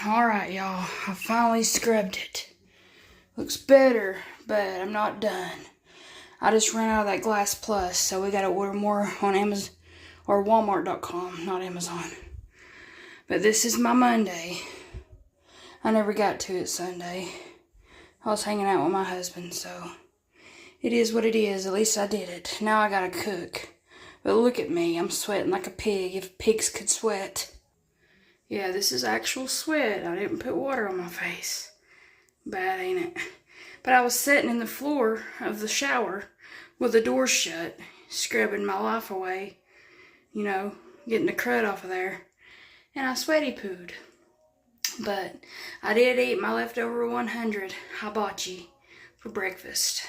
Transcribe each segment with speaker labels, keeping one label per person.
Speaker 1: Alright, y'all. I finally scrubbed it. Looks better, but I'm not done. I just ran out of that Glass Plus, so we gotta order more on Amazon or Walmart.com, not Amazon. But this is my Monday. I never got to it Sunday. I was hanging out with my husband, so it is what it is. At least I did it. Now I gotta cook. But look at me. I'm sweating like a pig, if pigs could sweat. Yeah, this is actual sweat. I didn't put water on my face. Bad, ain't it? But I was sitting in the floor of the shower with the door shut, scrubbing my life away, you know, getting the crud off of there. And I sweaty pooed. But I did eat my leftover 100 hibachi for breakfast.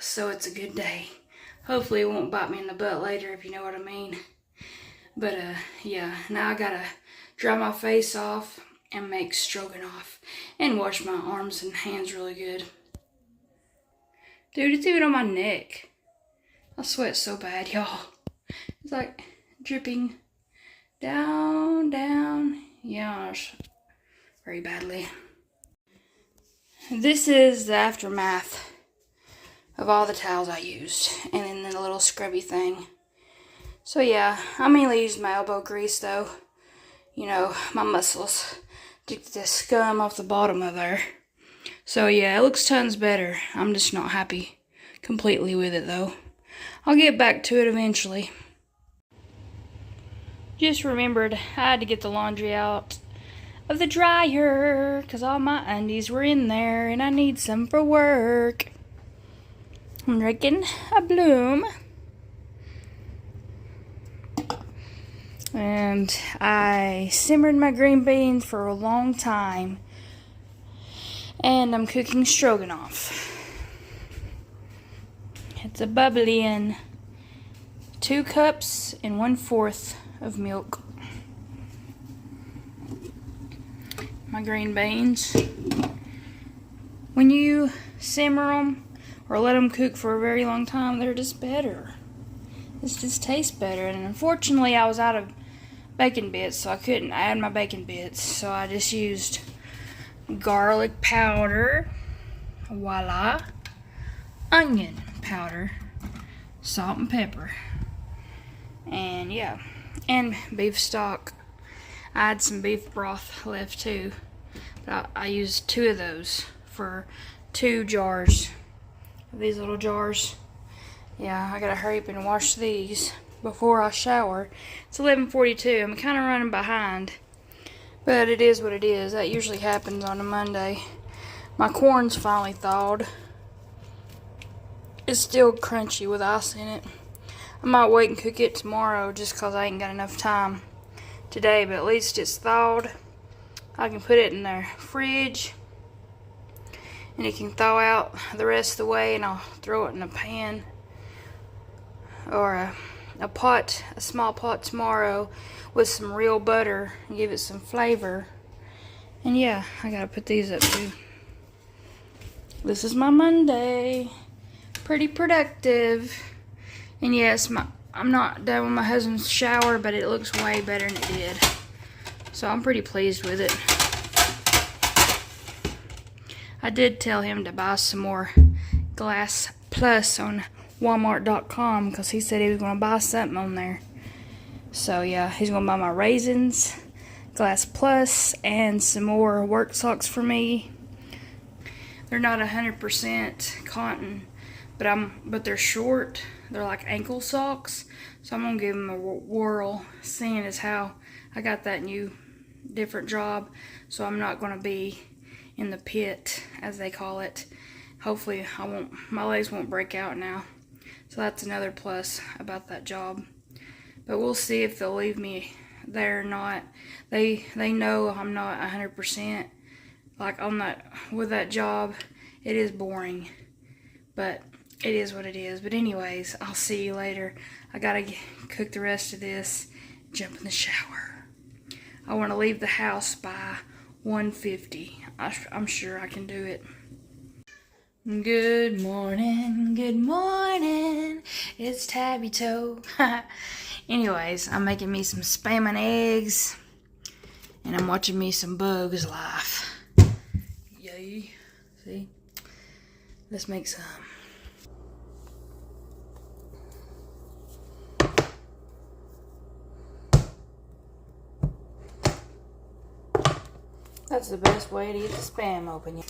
Speaker 1: So it's a good day. Hopefully it won't bite me in the butt later, if you know what I mean. But yeah, now I gotta dry my face off and make stroganoff and wash my arms and hands really good. Dude, it's even on my neck. I sweat so bad, y'all. It's like dripping down, yeah, very badly. This is the aftermath of all the towels I used, and then the little scrubby thing. So yeah, I mainly use my elbow grease though. You know, my muscles to get the scum off the bottom of there. So yeah, it looks tons better. I'm just not happy completely with it though. I'll get back to it eventually. Just remembered I had to get the laundry out of the dryer because all my undies were in there and I need some for work. I'm drinking a Bloom. And I simmered my green beans for a long time. And I'm cooking stroganoff. It's a bubbly in 2 cups and 1/4 of milk. My green beans. When you simmer them or let them cook for a very long time, they're just better. It just tastes better. And unfortunately, I was out of bacon bits, so I couldn't add my bacon bits. So I just used garlic powder, voila, onion powder, salt and pepper, and yeah, and beef stock. I had some beef broth left too, but I used 2 of those for 2 jars. These little jars. Yeah, I gotta hurry up and wash these before I shower. It's 11:42. I'm kind of running behind, but it is what it is. That usually happens on a Monday. My corn's finally thawed. It's still crunchy with ice in it. I might wait and cook it tomorrow just because I ain't got enough time today, but at least it's thawed. I can put it in the fridge and it can thaw out the rest of the way, and I'll throw it in a pan or a small pot tomorrow with some real butter and give it some flavor. And yeah, I gotta put these up too. This is my Monday. Pretty productive. And yes, I'm not done with my husband's shower, but it looks way better than it did. So I'm pretty pleased with it. I did tell him to buy some more Glass Plus on Walmart.com because he said he was going to buy something on there. So yeah, he's going to buy my raisins, Glass Plus, and some more work socks for me. They're not 100% cotton, but they're short. They're like ankle socks. So I'm going to give them a whirl, seeing as how I got that new different job. So I'm not going to be in the pit, as they call it. Hopefully my legs won't break out now. So that's another plus about that job. But we'll see if they'll leave me there or not. They know I'm not 100%. Like on with that job, it is boring. But it is what it is. But anyways, I'll see you later. I gotta cook the rest of this, jump in the shower. I want to leave the house by 1:50. I'm sure I can do it. Good morning, it's Tabby Toe. Anyways, I'm making me some spam and eggs And I'm watching me some Bugs Life. Yay. See? Let's make some. That's the best way to get the Spam open.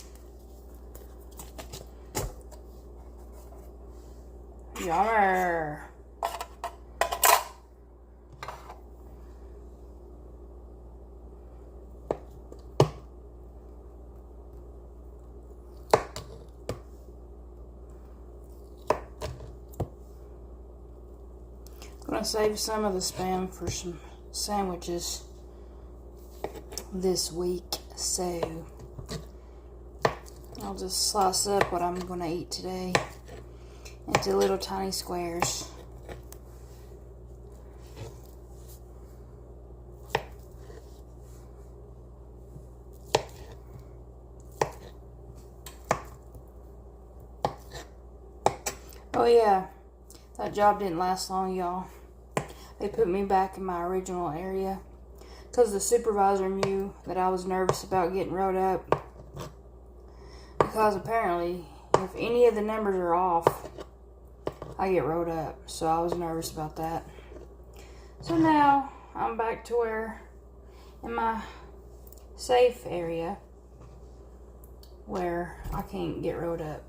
Speaker 1: Yummer. I'm gonna save some of the Spam for some sandwiches this week, so I'll just slice up what I'm gonna eat today into little tiny squares. Oh yeah, that job didn't last long, y'all. They put me back in my original area because the supervisor knew that I was nervous about getting wrote up. Because apparently, if any of the numbers are off, I get wrote up. So I was nervous about that. So now I'm back to where, in my safe area, where I can't get wrote up.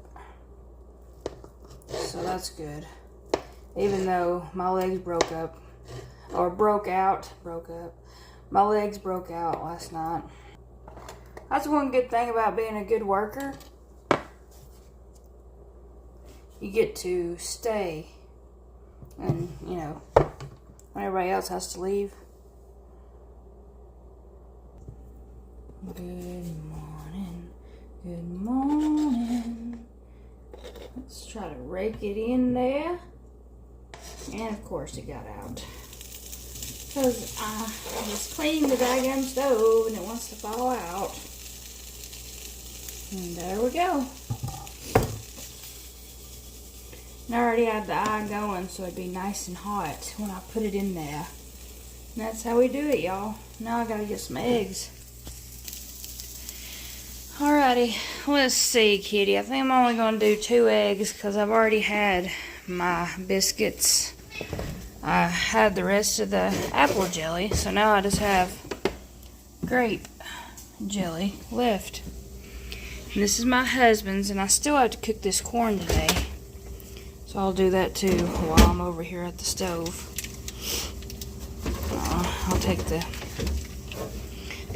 Speaker 1: So that's good. Even though my legs broke up. My legs broke out last night. That's one good thing about being a good worker. You get to stay. And, you know, when everybody else has to leave. Good morning. Good morning. Let's try to rake it in there. And of course it got out. Because I was cleaning the daggum stove and it wants to fall out. And there we go. And I already had the eye going so it'd be nice and hot when I put it in there. And that's how we do it, y'all. Now I gotta get some eggs. Alrighty, let's see, kitty. I think I'm only gonna do 2 eggs because I've already had my biscuits. I had the rest of the apple jelly, so now I just have grape jelly left. And this is my husband's, and I still have to cook this corn today. So I'll do that too while I'm over here at the stove. I'll take the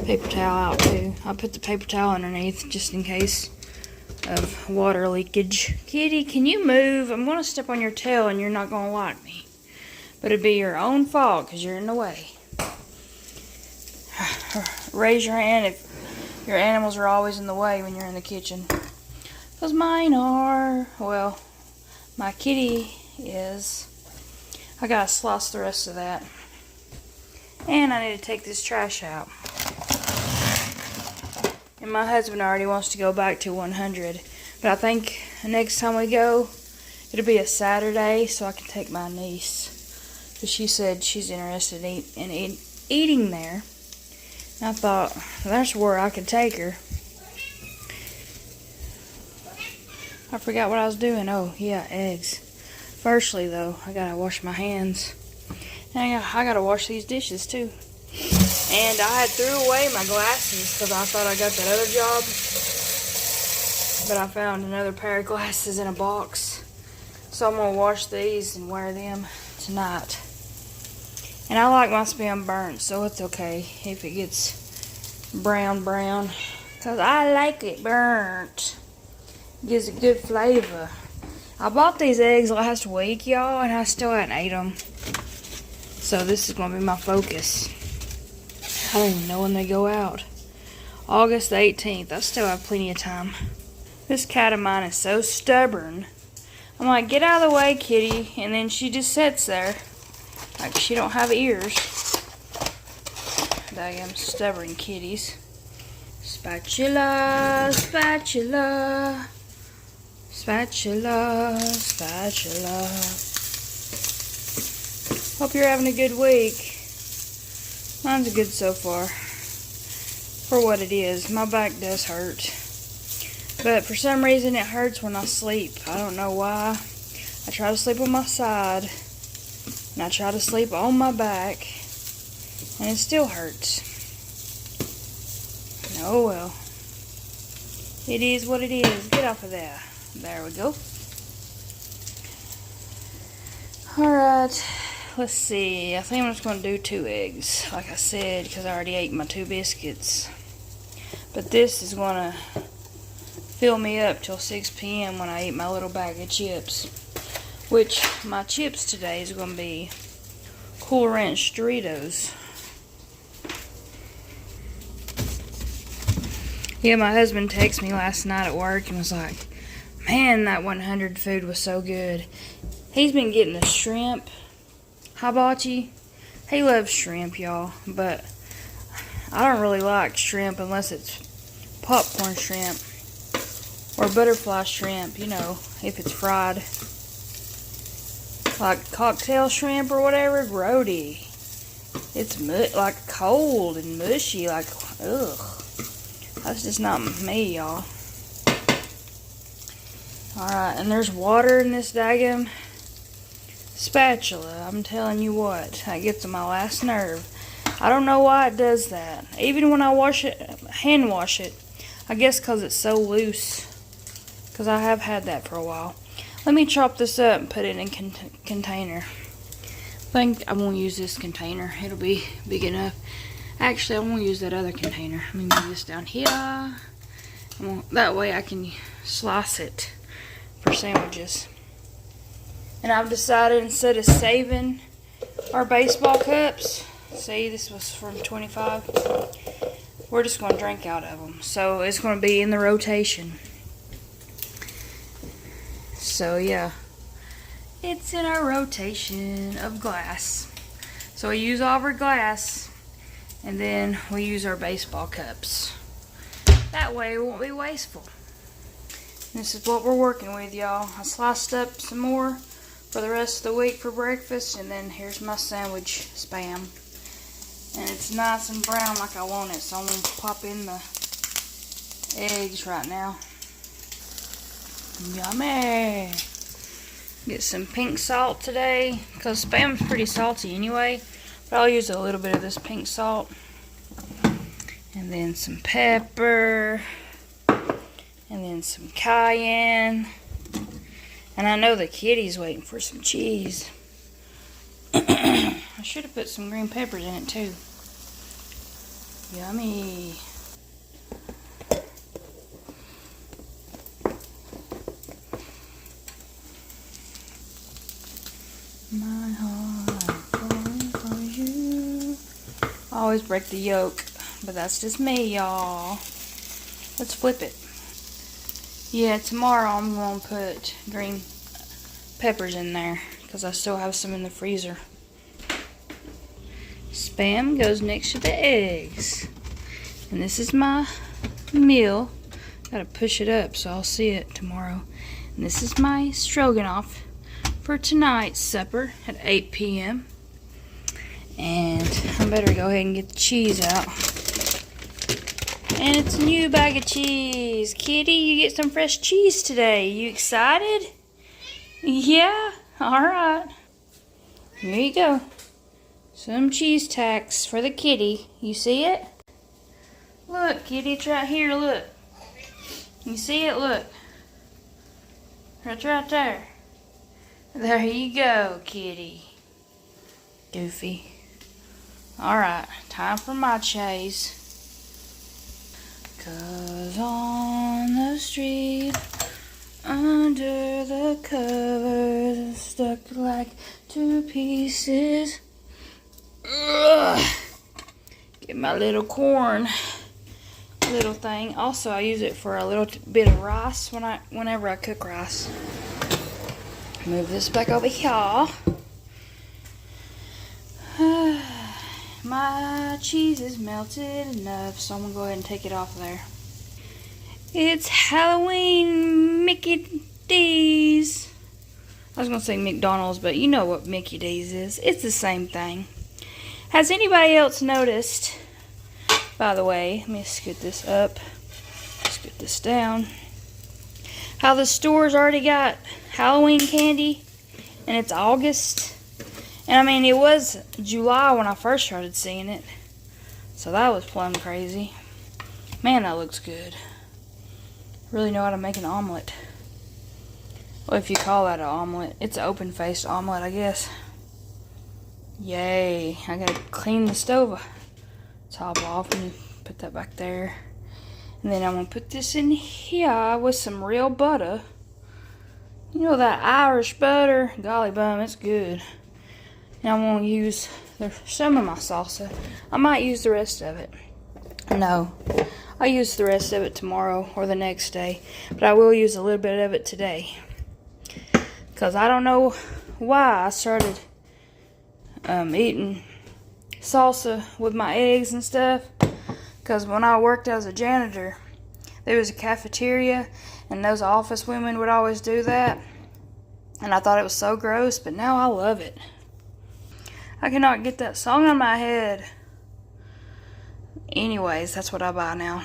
Speaker 1: paper towel out too. I'll put the paper towel underneath just in case of water leakage. Kitty, can you move? I'm going to step on your tail and you're not going to like me. But it'd be your own fault because you're in the way. Raise your hand if your animals are always in the way when you're in the kitchen. Because mine are. Well, my kitty is. I got to slice the rest of that. And I need to take this trash out. And my husband already wants to go back to 100. But I think the next time we go, it'll be a Saturday so I can take my niece. Because she said she's interested in eating there. And I thought, that's where I could take her. I forgot what I was doing. Oh, yeah, eggs. Firstly, though, I gotta wash my hands. And I gotta wash these dishes, too. And I had threw away my glasses because I thought I got that other job. But I found another pair of glasses in a box. So I'm gonna wash these and wear them tonight. And I like my Spam burnt, so it's okay if it gets brown. Because I like it burnt. It gives a good flavor. I bought these eggs last week, y'all, and I still hadn't ate them. So this is going to be my focus. I don't even know when they go out. August the 18th. I still have plenty of time. This cat of mine is so stubborn. I'm like, get out of the way, kitty. And then she just sits there. Like she don't have ears. Daggum stubborn kitties. Spatula, spatula. Spatula, spatula. Hope you're having a good week. Mine's good so far. for what it is. My back does hurt. But for some reason it hurts when I sleep. I don't know why. I try to sleep on my side. And I try to sleep on my back. And it still hurts. Oh well. It is what it is. Get off of there. There we go. Alright. Let's see. I think I'm just going to do 2 eggs. Like I said, because I already ate my 2 biscuits. But this is going to fill me up till 6 p.m. when I eat my little bag of chips. Which, my chips today is going to be Cool Ranch Doritos. Yeah, my husband texted me last night at work and was like, man, that 100 food was so good. He's been getting the shrimp hibachi. He loves shrimp, y'all, but I don't really like shrimp unless it's popcorn shrimp or butterfly shrimp, you know, if it's fried. Like cocktail shrimp or whatever, grody. It's like cold and mushy, like, ugh. That's just not me, y'all. Alright, and there's water in this daggum spatula. I'm telling you what, that gets on my last nerve. I don't know why it does that. Even when I wash it, hand wash it, I guess because it's so loose. Because I have had that for a while. Let me chop this up and put it in a container. I think I'm going to use this container. It'll be big enough. Actually, I'm going to use that other container. Let me move this down here. That way I can slice it for sandwiches. And I've decided instead of saving our baseball cups, see, this was from 25, we're just going to drink out of them. So it's going to be in the rotation. So yeah, it's in our rotation of glass. So we use all of our glass, and then we use our baseball cups. That way it won't be wasteful. This is what we're working with, y'all. I sliced up some more for the rest of the week for breakfast, and then here's my sandwich Spam. And it's nice and brown like I want it, so I'm going to pop in the eggs right now. Yummy! Get some pink salt today, because Spam's pretty salty anyway, but I'll use a little bit of this pink salt. And then some pepper, and then some cayenne. And I know the kitty's waiting for some cheese. I should have put some green peppers in it too. Yummy. My heart falling for you. I always break the yolk, but that's just me, y'all. Let's flip it. Yeah, tomorrow I'm going to put green peppers in there because I still have some in the freezer. Spam goes next to the eggs. And this is my meal. Gotta push it up so I'll see it tomorrow. And this is my stroganoff for tonight's supper at 8 p.m. And I better go ahead and get the cheese out. And it's a new bag of cheese. Kitty, you get some fresh cheese today. You excited? Yeah? Alright. Here you go. Some cheese tacks for the kitty. You see it? Look, kitty, it's right here, look. You see it? Look. It's right there. There you go, kitty. Goofy. Alright, time for my chase. 'Cause on the street, under the covers, stuck like 2 pieces. Ugh. Get my little corn little thing. Also, I use it for a little bit of rice whenever I cook rice. Move this back over here. My cheese is melted enough, so I'm going to go ahead and take it off there. It's Halloween Mickey D's. I was going to say McDonald's, but you know what Mickey D's is. It's the same thing. Has anybody else noticed By the way, let me scoot this up, scoot this down. How the store's already got Halloween candy, and it's August. And I mean, it was July when I first started seeing it. So that was plumb crazy. Man, that looks good. Really know how to make an omelet. Well, if you call that an omelet. It's an open-faced omelet, I guess. Yay. I gotta clean the stove top off and put that back there. And then I'm gonna put this in here with some real butter. You know that Irish butter? Golly bum, it's good. And I'm gonna use some of my salsa. I might use the rest of it. No, I'll use the rest of it tomorrow or the next day. But I will use a little bit of it today. Because I don't know why I started eating salsa with my eggs and stuff. Because when I worked as a janitor, there was a cafeteria, and those office women would always do that. And I thought it was so gross, but now I love it. I cannot get that song on my head. Anyways, that's what I buy now.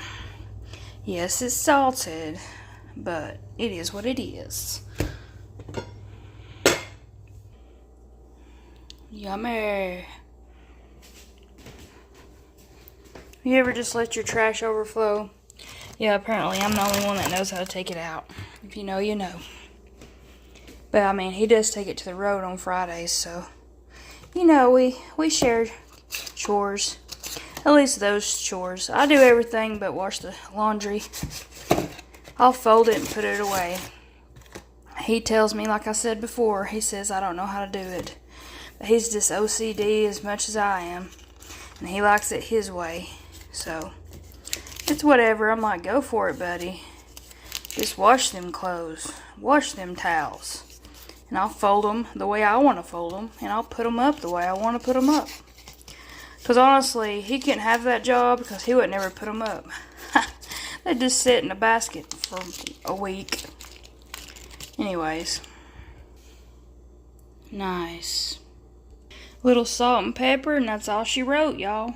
Speaker 1: Yes, it's salted, but it is what it is. Yummy. You ever just let your trash overflow? Yeah, apparently I'm the only one that knows how to take it out. If you know, you know. But I mean, he does take it to the road on Fridays, so you know, we share chores. At least those chores. I do everything but wash the laundry. I'll fold it and put it away. He tells me, like I said before, he says I don't know how to do it. But he's just OCD as much as I am. And he likes it his way. So, it's whatever. I'm like, go for it, buddy. Just wash them clothes. Wash them towels. And I'll fold them the way I want to fold them. And I'll put them up the way I want to put them up. Because honestly, he couldn't have that job because he would never put them up. They'd just sit in a basket for a week. Anyways. Nice. Little salt and pepper, and that's all she wrote, y'all.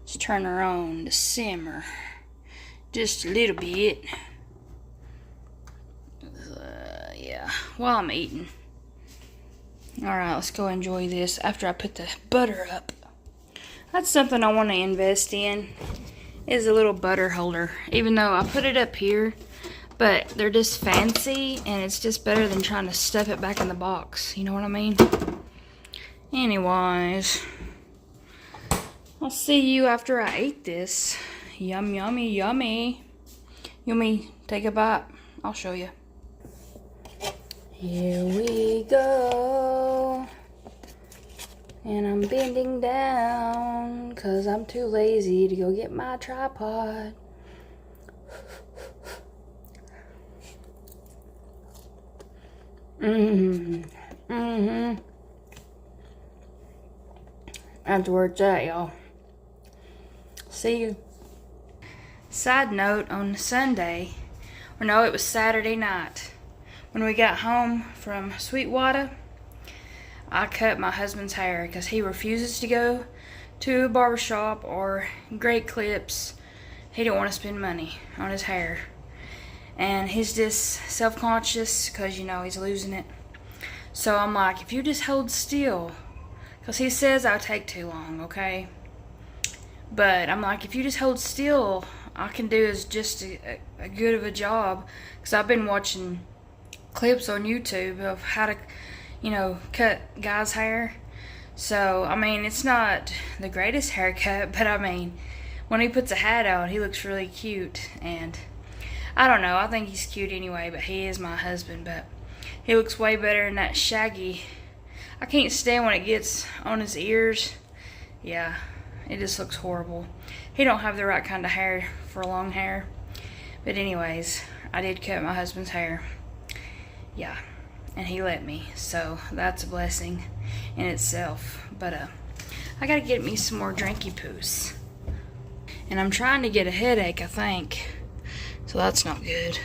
Speaker 1: Let's turn her on to simmer. Just a little bit. Yeah, while I'm eating. Alright, let's go enjoy this after I put the butter up. That's something I want to invest in, is a little butter holder. Even though I put it up here, but they're just fancy, and it's just better than trying to stuff it back in the box. You know what I mean? Anyways, I'll see you after I eat this. Yum, yummy, yummy. You want me to take a bite? I'll show you. Here we go. And I'm bending down because I'm too lazy to go get my tripod. That's where it's at, y'all. See you. Side note, on Sunday, or no, it was Saturday night, when we got home from Sweetwater, I cut my husband's hair because he refuses to go to a barbershop or Great Clips. He don't want to spend money on his hair. And he's just self-conscious because, you know, he's losing it. So I'm like, if you just hold still, because he says I take too long, okay? But I'm like, if you just hold still, I can do is just a good of a job. Because I've been watching clips on YouTube of how to, you know, cut guys' hair. So, I mean, it's not the greatest haircut, but I mean, when he puts a hat on, he looks really cute. And I don't know, I think he's cute anyway, but he is my husband. But he looks way better in that shaggy. I can't stand when it gets on his ears. Yeah, it just looks horrible. He don't have the right kind of hair for long hair. But anyways, I did cut my husband's hair. Yeah, and he let me. So that's a blessing in itself. But I gotta get me some more drinky poos. And I'm trying to get a headache, I think. So that's not good.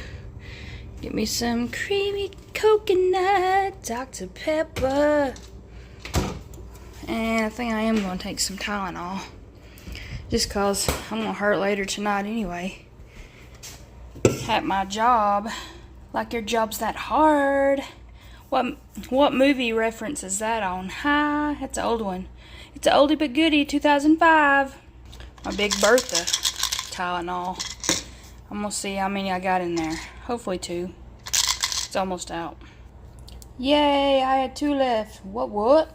Speaker 1: Get me some creamy coconut, Dr. Pepper. And I think I am going to take some Tylenol. Just cause I'm gonna hurt later tonight anyway. At my job. Like your job's that hard. What movie reference is that on? Hi, that's an old one. It's an oldie but goodie, 2005. My Big Bertha Tylenol. I'm gonna see how many I got in there. Hopefully 2. It's almost out. Yay, I had 2 left. What?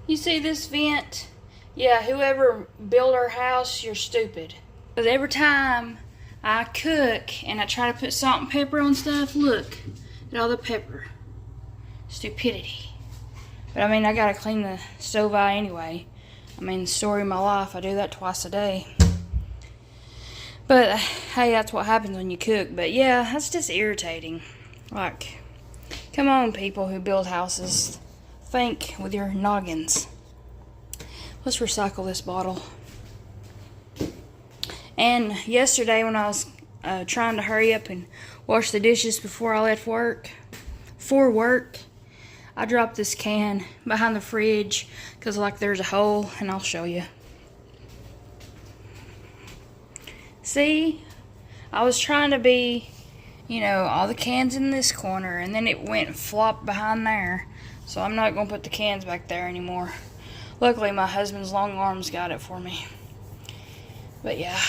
Speaker 1: You see this vent? Yeah, whoever built our house, you're stupid. Because every time I cook and I try to put salt and pepper on stuff, look at all the pepper. Stupidity. But I mean, I gotta clean the stove eye anyway. I mean, story of my life, I do that twice a day. But hey, that's what happens when you cook. But yeah, that's just irritating. Like, come on, people who build houses. Think with your noggins. Let's recycle this bottle. And yesterday when I was trying to hurry up and wash the dishes before I left work, for work, I dropped this can behind the fridge because like there's a hole, and I'll show you. See, I was trying to be, you know, all the cans in this corner, and then it went and flopped behind there. So I'm not going to put the cans back there anymore. Luckily, my husband's long arms got it for me. But yeah.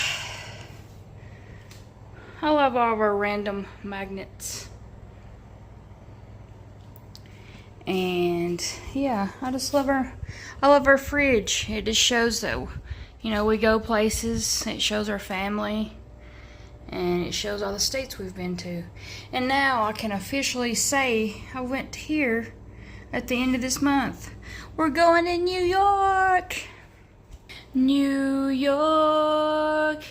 Speaker 1: I love all of our random magnets. And yeah, I love our fridge. It just shows that, you know, we go places. It shows our family. And it shows all the states we've been to. And now I can officially say I went here at the end of this month. We're going to New York. New York.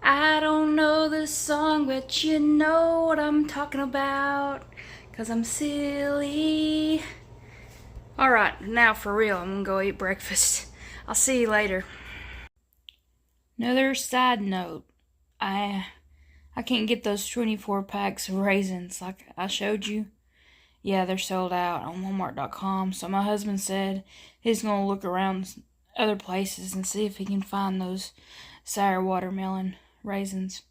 Speaker 1: I don't know the song, but you know what I'm talking about. 'Cause I'm silly. Alright, now for real, I'm gonna go eat breakfast. I'll see you later. Another side note. I can't get those 24 packs of raisins like I showed you. Yeah, they're sold out on Walmart.com. So my husband said he's going to look around other places and see if he can find those sour watermelon raisins.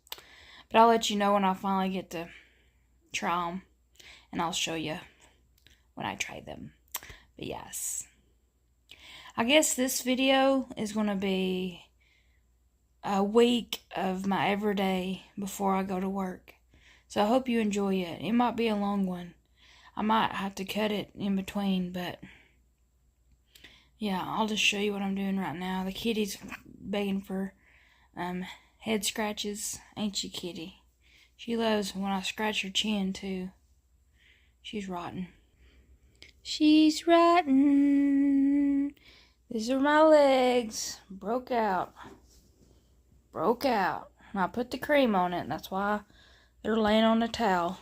Speaker 1: But I'll let you know when I finally get to try them. And I'll show you when I try them. But yes. I guess this video is going to be a week of my everyday before I go to work. So I hope you enjoy it. It might be a long one. I might have to cut it in between, but yeah, I'll just show you what I'm doing right now. The kitty's begging for head scratches. Ain't you, kitty? She loves when I scratch her chin, too. She's rotten. She's rotten. These are my legs. Broke out. And I put the cream on it, and that's why they're laying on the towel.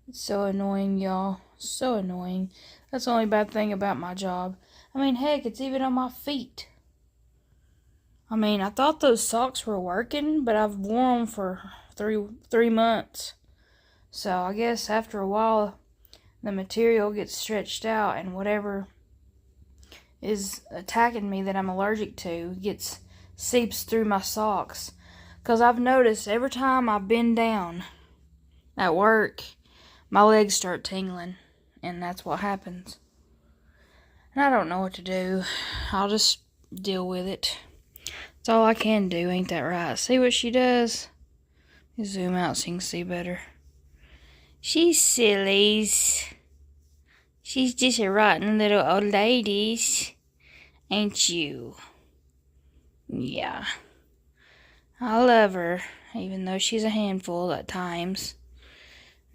Speaker 1: It's so annoying, y'all. So annoying. That's the only bad thing about my job. I mean, heck, it's even on my feet. I mean, I thought those socks were working, but I've worn them for three months. So I guess after a while, the material gets stretched out, and whatever is attacking me that I'm allergic to seeps through my socks. Because I've noticed every time I bend down at work, my legs start tingling, and that's what happens. And I don't know what to do. I'll just deal with it. That's all I can do, ain't that right? See what she does? Zoom out so you can see better. She's sillies. She's just a rotten little old ladies, ain't you? Yeah. I love her, even though she's a handful at times.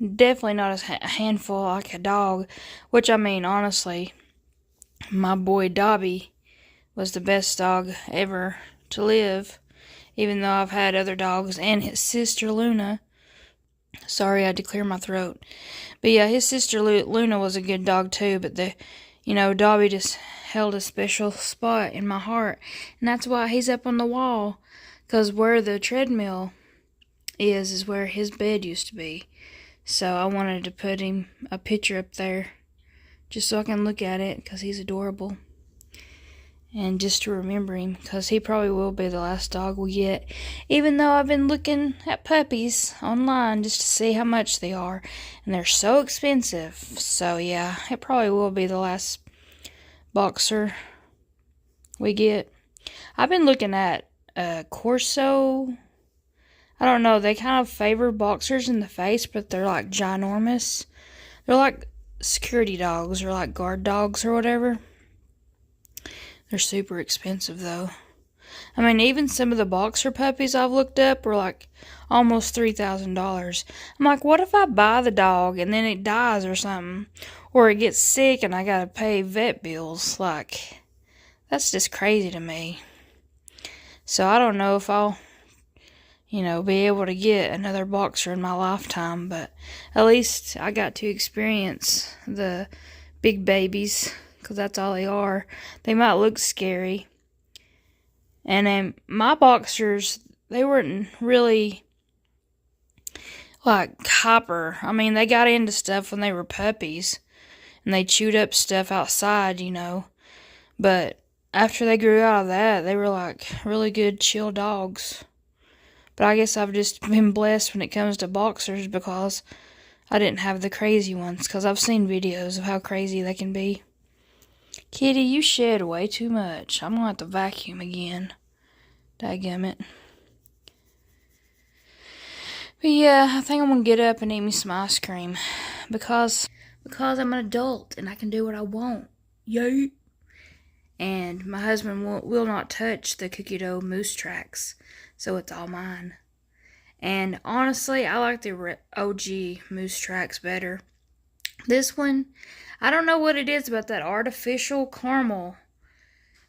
Speaker 1: Definitely not a handful like a dog. Which, I mean, honestly, my boy Dobby was the best dog ever to live. Even though I've had other dogs, and his sister Luna. Sorry, I had to clear my throat. But yeah, his sister Luna was a good dog too. But Dobby just held a special spot in my heart. And that's why he's up on the wall. Because where the treadmill is where his bed used to be. So I wanted to put him a picture up there just so I can look at it because he's adorable. And just to remember him, because he probably will be the last dog we get. Even though I've been looking at puppies online just to see how much they are. And they're so expensive. So yeah, it probably will be the last boxer we get. I've been looking at Corso. I don't know, they kind of favor boxers in the face, but they're like ginormous. They're like security dogs or like guard dogs or whatever. They're super expensive though. I mean, even some of the boxer puppies I've looked up were like almost $3,000. I'm like, what if I buy the dog and then it dies or something? Or it gets sick and I gotta pay vet bills? Like, that's just crazy to me. So I don't know if I'll, be able to get another boxer in my lifetime. But at least I got to experience the big babies. Because that's all they are. They might look scary. And then my boxers, they weren't really like hyper. I mean, they got into stuff when they were puppies. And they chewed up stuff outside, But after they grew out of that, they were like really good, chill dogs. But I guess I've just been blessed when it comes to boxers because I didn't have the crazy ones. Because I've seen videos of how crazy they can be. Kitty, you shed way too much. I'm gonna have to vacuum again. Dadgummit. But yeah, I think I'm gonna get up and eat me some ice cream. Because I'm an adult and I can do what I want. Yay! And my husband will not touch the cookie dough moose tracks. So it's all mine. And honestly, I like the OG moose tracks better. This one, I don't know what it is about that artificial caramel.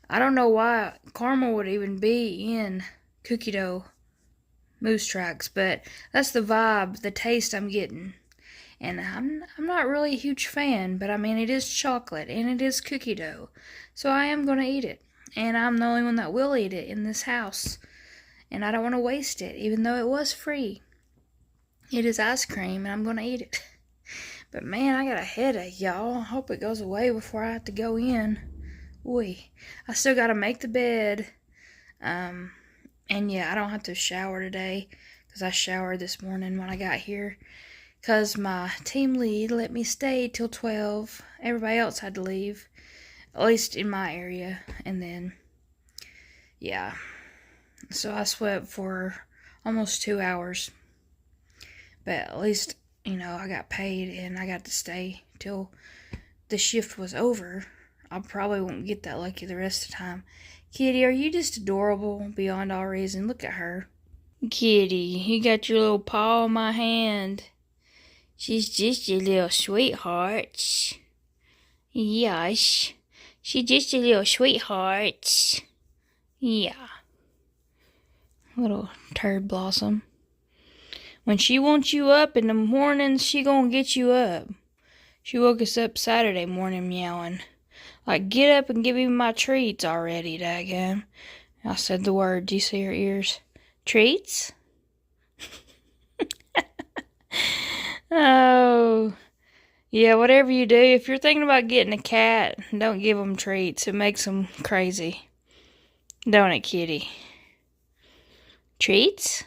Speaker 1: I don't know why caramel would even be in cookie dough moose tracks, but that's the vibe, the taste I'm getting. And I'm not really a huge fan, but I mean, it is chocolate and it is cookie dough. So I am going to eat it. And I'm the only one that will eat it in this house. And I don't want to waste it, even though it was free. It is ice cream and I'm going to eat it. But man, I got a headache, y'all. I hope it goes away before I have to go in. Boy, I still got to make the bed. And yeah, I don't have to shower today because I showered this morning when I got here. Because my team lead let me stay till 12. Everybody else had to leave, at least in my area. And then, yeah. So I slept for almost 2 hours. But at least, I got paid and I got to stay till the shift was over. I probably won't get that lucky the rest of the time. Kitty, are you just adorable beyond all reason? Look at her. Kitty, you got your little paw on my hand. She's just a little sweetheart. Yes. She's just a little sweetheart. Yeah. Little turd blossom. When she wants you up in the morning, she gonna get you up. She woke us up Saturday morning meowing. Like, get up and give me my treats already, daggum. I said the word. Do you see her ears? Treats? Oh. Yeah, whatever you do, if you're thinking about getting a cat, don't give them treats. It makes them crazy. Don't it, kitty? Treats?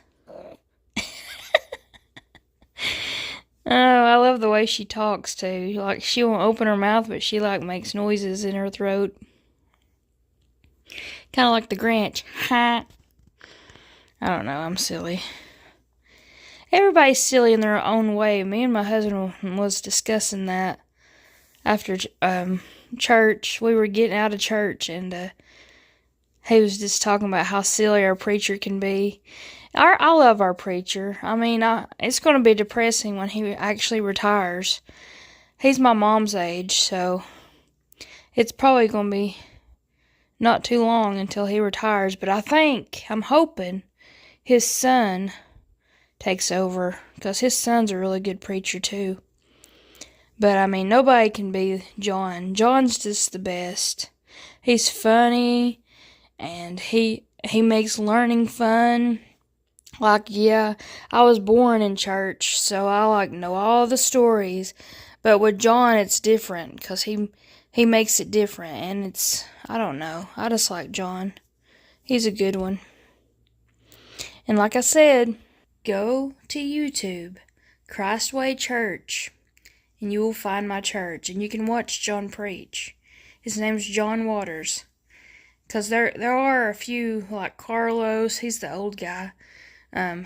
Speaker 1: Oh, I love the way she talks too. Like, she won't open her mouth, but she makes noises in her throat. Kind of like the Grinch. Ha. I don't know, I'm silly. Everybody's silly in their own way. Me and my husband was discussing that after church. We were getting out of church, and he was just talking about how silly our preacher can be. I love our preacher. I mean, it's going to be depressing when he actually retires. He's my mom's age, so it's probably going to be not too long until he retires. But I'm hoping his son takes over, because his son's a really good preacher too. But I mean, nobody can be John. John's just the best. He's funny, and he makes learning fun. Like, yeah, I was born in church, so I like know all the stories. But with John, it's different because he makes it different, and it's I don't know. I just like John. He's a good one. And like I said, go to YouTube, Christway Church, and you will find my church, and you can watch John preach. His name's John Waters. Because there are a few, like Carlos, he's the old guy.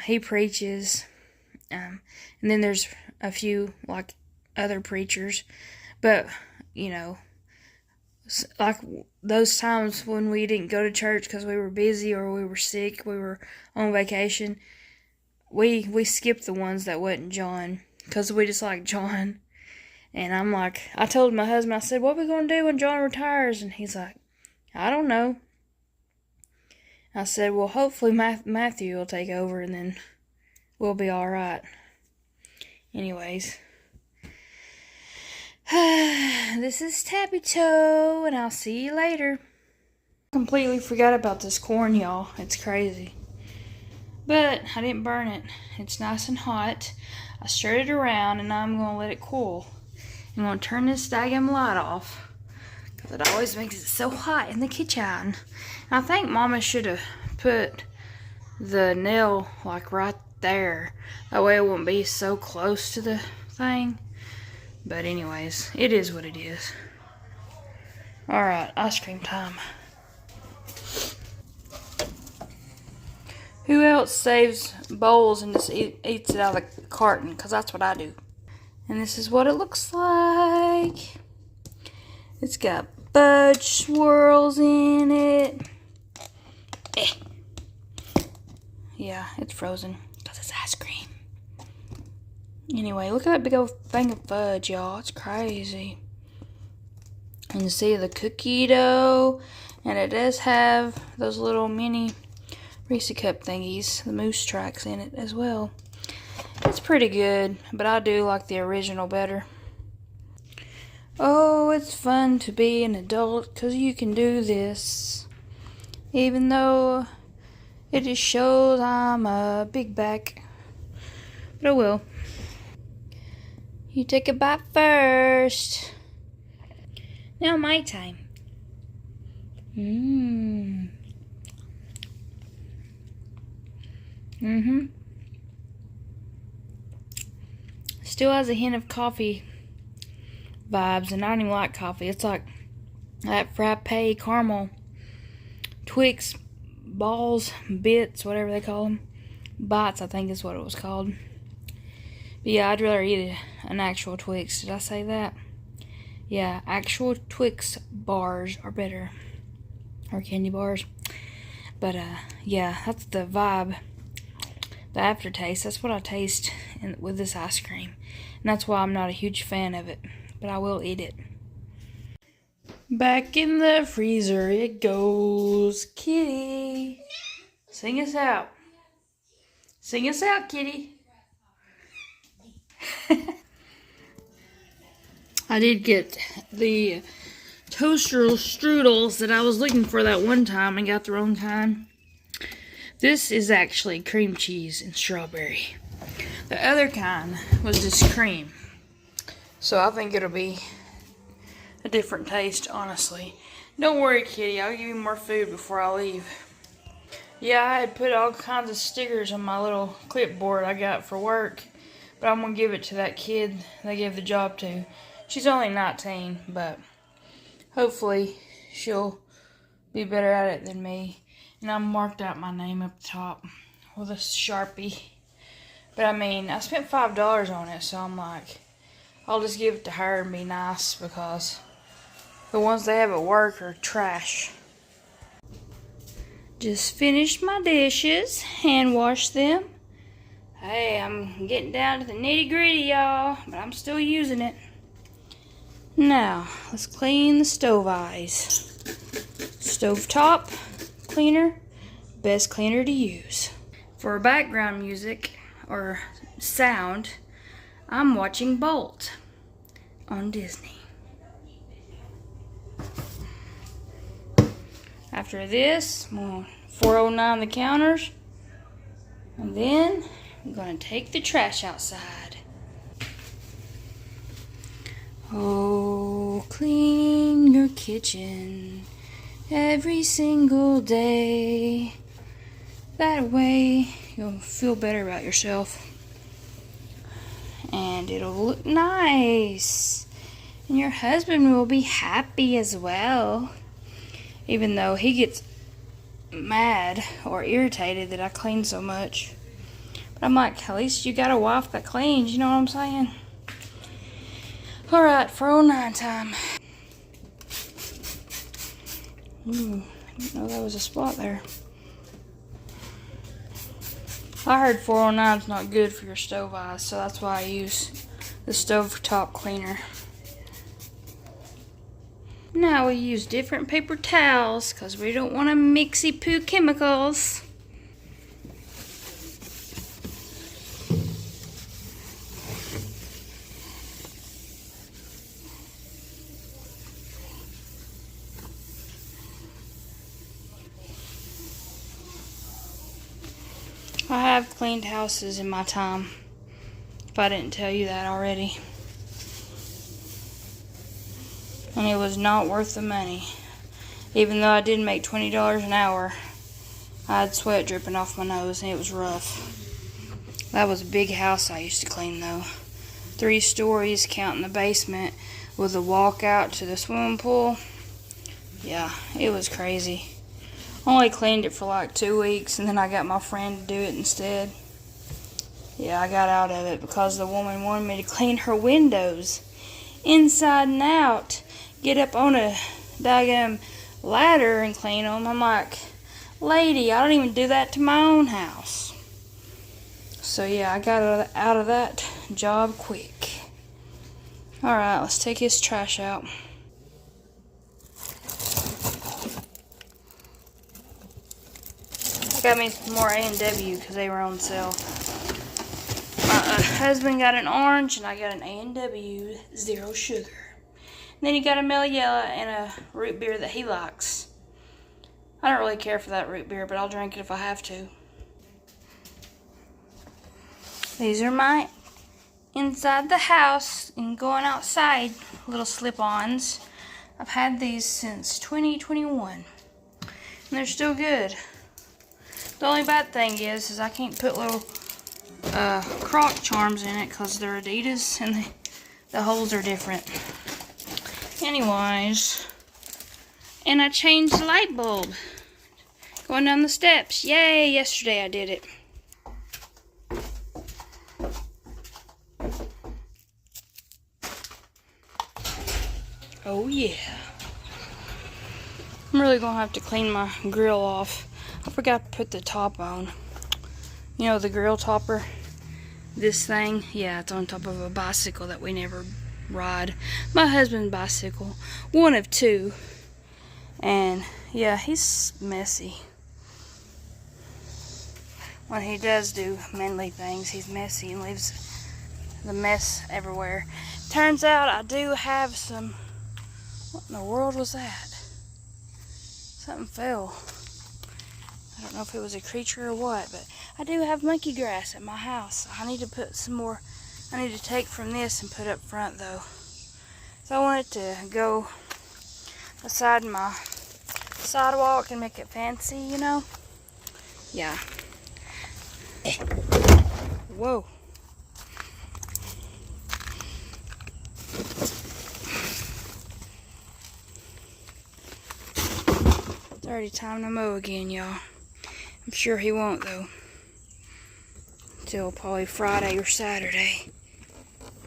Speaker 1: He preaches. And then there's a few, like, other preachers. But, you know, like those times when we didn't go to church because we were busy or we were sick, we were on vacation, we skipped the ones that wasn't John because we just like John. And I'm like, I told my husband, I said, what are we going to do when John retires? And he's like, I don't know. I said, well, hopefully Matthew will take over and then we'll be all right. Anyways, this is Tappy Toe, and I'll see you later. Completely forgot about this corn, y'all. It's crazy. But I didn't burn it. It's nice and hot. I stirred it around, and now I'm going to let it cool. I'm going to turn this daggum light off because it always makes it so hot in the kitchen. And I think Mama should have put the nail like right there. That way it won't be so close to the thing. But anyways, it is what it is. Alright, ice cream time. Who else saves bowls and just eats it out of the carton? Because that's what I do. And this is what it looks like. It's got fudge swirls in it. Yeah, it's frozen because it's ice cream. Anyway, look at that big old thing of fudge, y'all. It's crazy. And you see the cookie dough. And it does have those little mini Reese cup thingies, the moose tracks in it as well. It's pretty good, but I do like the original better. Oh, it's fun to be an adult because you can do this. Even though it just shows I'm a big back. But I will. You take a bite first. Now my time. Still has a hint of coffee vibes, and I don't even like coffee. It's like that frappe caramel Twix balls, bits, whatever they call them. Bites, I think is what it was called. But yeah, I'd rather eat an actual Twix. Did I say that? Yeah, actual Twix bars are better. Or candy bars. But yeah, that's the vibe. The aftertaste, that's what I taste with this ice cream. And that's why I'm not a huge fan of it. But I will eat it. Back in the freezer it goes. Kitty. Sing us out. Sing us out, kitty. I did get the toaster strudels that I was looking for that one time and got the wrong kind. This is actually cream cheese and strawberry. The other kind was just cream. So I think it'll be a different taste, honestly. Don't worry, kitty. I'll give you more food before I leave. Yeah, I had put all kinds of stickers on my little clipboard I got for work. But I'm going to give it to that kid they gave the job to. She's only 19, but hopefully she'll be better at it than me. And I marked out my name up top with a Sharpie. But I mean, I spent $5 on it, so I'm like, I'll just give it to her and be nice because the ones they have at work are trash. Just finished my dishes, hand washed them. Hey, I'm getting down to the nitty gritty, y'all, but I'm still using it. Now, let's clean the stove eyes. Stovetop cleaner, best cleaner to use. For background music or sound, I'm watching Bolt on Disney. After this, I'm going to 409 the counters. And then I'm gonna take the trash outside. Oh, clean your kitchen every single day. That way you'll feel better about yourself. And it'll look nice. And your husband will be happy as well. Even though he gets mad or irritated that I clean so much. But I'm like, at least you got a wife that cleans, you know what I'm saying? Alright, 409 time. Ooh, I didn't know that was a spot there. I heard 409's not good for your stove eyes, so that's why I use the stovetop cleaner. Now we use different paper towels because we don't want to mixy poo chemicals. I have cleaned houses in my time, if I didn't tell you that already. And it was not worth the money. Even though I did make $20 an hour, I had sweat dripping off my nose and it was rough. That was a big house I used to clean though. 3 stories counting the basement with a walkout to the swimming pool. Yeah, it was crazy. Only cleaned it for like 2 weeks and then I got my friend to do it instead. Yeah, I got out of it because the woman wanted me to clean her windows inside and out. Get up on a daggum ladder and clean them. I'm like, lady, I don't even do that to my own house. So yeah, I got out of that job quick. Alright, let's take his trash out. I got me some more A&W because they were on sale. My husband got an orange and I got an A&W 0 sugar. And then he got a Meliella and a root beer that he likes. I don't really care for that root beer, but I'll drink it if I have to. These are my inside the house and going outside little slip-ons. I've had these since 2021. And they're still good. The only bad thing is I can't put little croc charms in it because they're Adidas and the holes are different. Anyways, and I changed the light bulb going down the steps. Yay, yesterday I did it. Oh yeah. I'm really gonna have to clean my grill off. I forgot to put the top on. You know, the grill topper, this thing, yeah, it's on top of a bicycle that we never ride. My husband's bicycle, one of 2, and yeah, he's messy. When he does do manly things, he's messy and leaves the mess everywhere. Turns out I do have some, what in the world was that? Something fell. I don't know if it was a creature or what, but I do have monkey grass at my house. I need to put some more. I need to take from this and put up front though. So I want it to go beside my sidewalk and make it fancy, you know? Yeah. Whoa. It's already time to mow again, y'all. I'm sure he won't though. Until probably Friday or Saturday.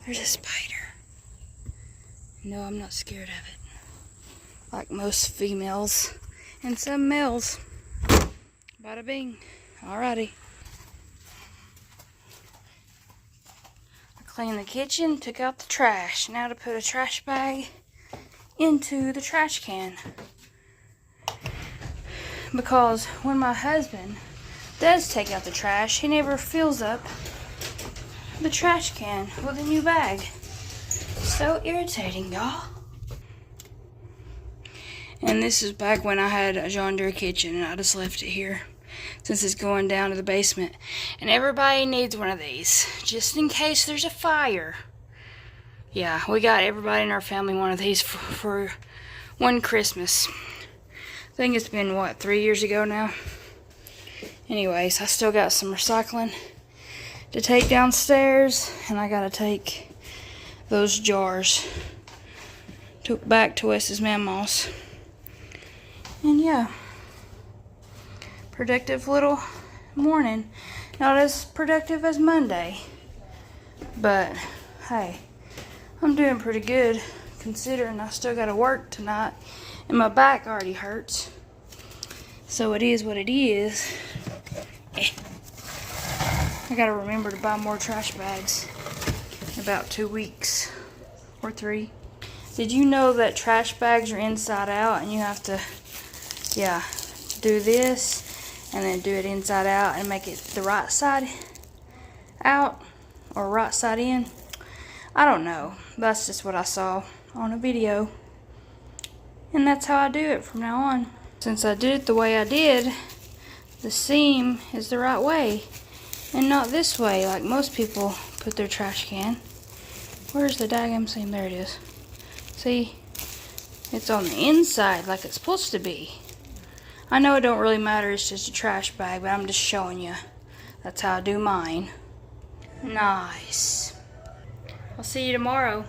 Speaker 1: There's a spider. No, I'm not scared of it. Like most females and some males. Bada bing. Alrighty. I cleaned the kitchen, took out the trash. Now to put a trash bag into the trash can. Because when my husband does take out the trash, he never fills up the trash can with a new bag. So irritating, y'all. And this is back when I had a John Deere kitchen and I just left it here. since it's going down to the basement. And everybody needs one of these, just in case there's a fire. Yeah, we got everybody in our family one of these for one Christmas. I think it's been, what, 3 years ago now? Anyways, I still got some recycling to take downstairs, and I gotta take those jars back to Wes's mama's. And yeah, productive little morning. Not as productive as Monday, but hey, I'm doing pretty good considering I still gotta work tonight and my back already hurts. So it is what it is. I gotta remember to buy more trash bags in about 2 weeks or 3. Did you know that trash bags are inside out and you have to, yeah, do this and then do it inside out and make it the right side out or right side in? I don't know. That's just what I saw on a video. And that's how I do it from now on. Since I did it the way I did, the seam is the right way and not this way like most people put their trash can. Where's the daggum seam? There it is. See? It's on the inside like it's supposed to be. I know it don't really matter, it's just a trash bag, but I'm just showing you. That's how I do mine. Nice. I'll see you tomorrow.